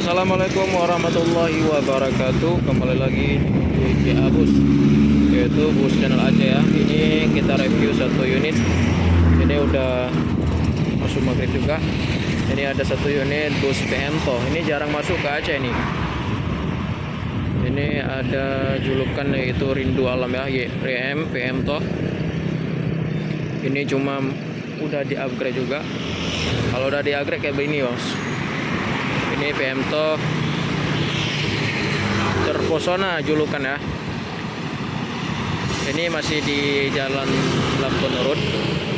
Assalamualaikum warahmatullahi wabarakatuh. Kembali lagi di Abus, yaitu bus channel Aceh ya. Ini kita review satu unit. Ini udah masuk maghrib juga. Ini ada satu unit bus PM Toh. Ini jarang masuk ke Aceh nih. Ini ada julukan yaitu Rindu Alam ya, PM Toh. Ini cuma udah di upgrade juga. Kalau udah di upgrade kayak begini bos. Ini PM Toh terpesona julukan ya. Ini masih di jalan Lampung Road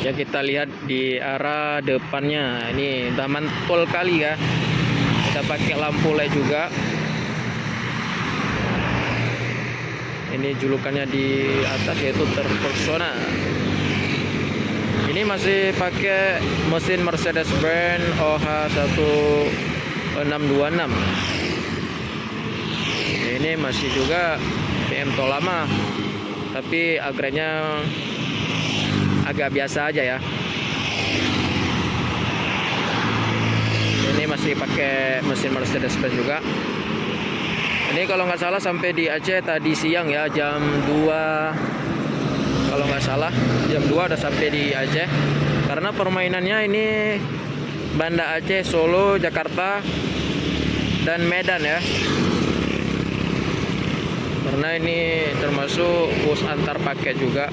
ya. Kita lihat di arah depannya, ini udah mantul kali ya. Kita pakai lampu LED juga. Ini julukannya di atas yaitu terpesona. Ini masih pakai mesin Mercedes-Benz OH1626. Ini masih juga PM Toh lama, tapi upgrade-nya agak biasa aja ya. Ini masih pakai mesin Mercedes-Benz juga. Ini kalau nggak salah sampai di Aceh tadi siang ya, jam 2. Kalau nggak salah jam 2 udah sampai di Aceh. Karena permainannya ini Banda Aceh, Solo, Jakarta, dan Medan ya. Karena ini termasuk bus antar paket juga.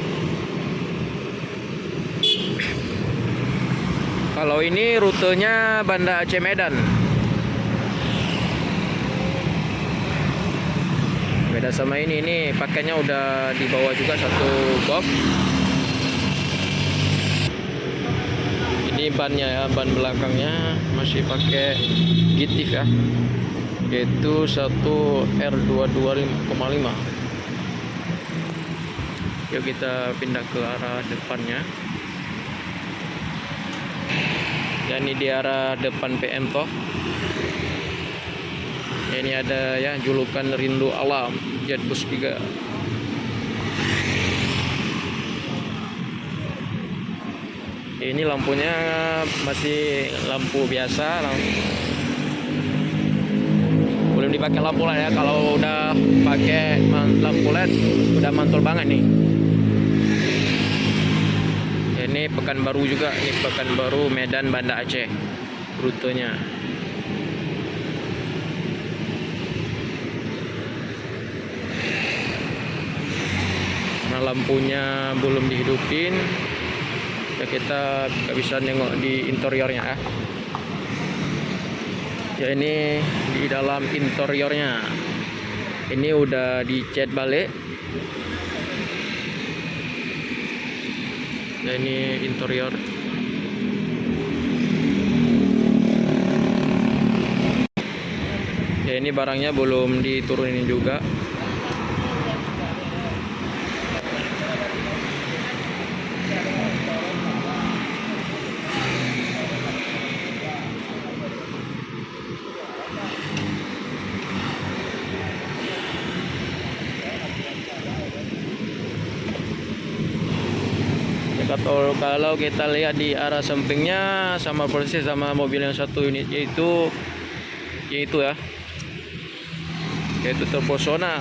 Kalau ini rutenya Banda Aceh Medan. Beda sama ini paketnya udah dibawa juga satu box. Ini bannya ya, ban belakangnya masih pakai Gitif ya, yaitu satu R225,5. Yuk kita pindah ke arah depannya. Ya, ini di arah depan PM Toh. Ini ada ya julukan Rindu Alam Jetbus 3. Ini lampunya masih lampu biasa, belum dipakai lampu LED ya. Kalau udah pakai lampu LED udah mantul banget nih. Ini Pekanbaru juga, ini Pekanbaru Medan Banda Aceh rutenya. Karena lampunya belum dihidupin ya, kita nggak bisa nengok di interiornya ya. Ya, ini di dalam interiornya. Ini udah dicat balik. Ya, ini interior. Ya, ini barangnya belum diturunin juga. Kalau kita lihat di arah sampingnya sama persis sama mobil yang satu unit, yaitu ya, yaitu terpesona.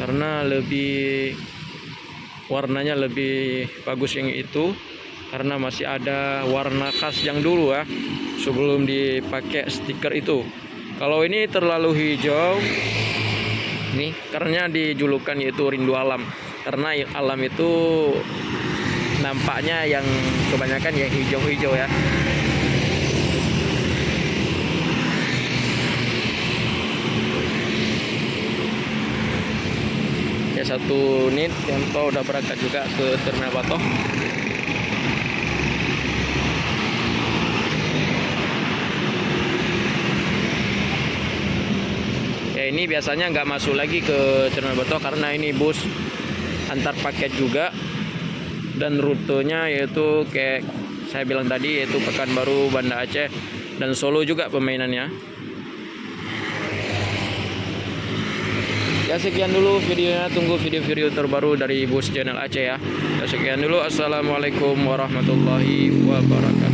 Karena lebih warnanya lebih bagus yang itu, karena masih ada warna khas yang dulu ya, sebelum dipakai stiker itu. Kalau ini terlalu hijau nih, karena dijulukan yaitu Rindu Alam. Karena alam itu nampaknya yang kebanyakan yang hijau-hijau ya. Ya, satu unit yang udah berangkat juga ke Terminal Batoh. Ya, ini biasanya nggak masuk lagi ke Terminal Batoh karena ini bus antar paket juga, dan rutenya yaitu kayak saya bilang tadi, yaitu Pekanbaru, Banda Aceh, dan Solo juga pemainannya. Ya, sekian dulu videonya. Tunggu video-video terbaru dari bus channel Aceh ya. Ya, sekian dulu. Assalamualaikum warahmatullahi wabarakatuh.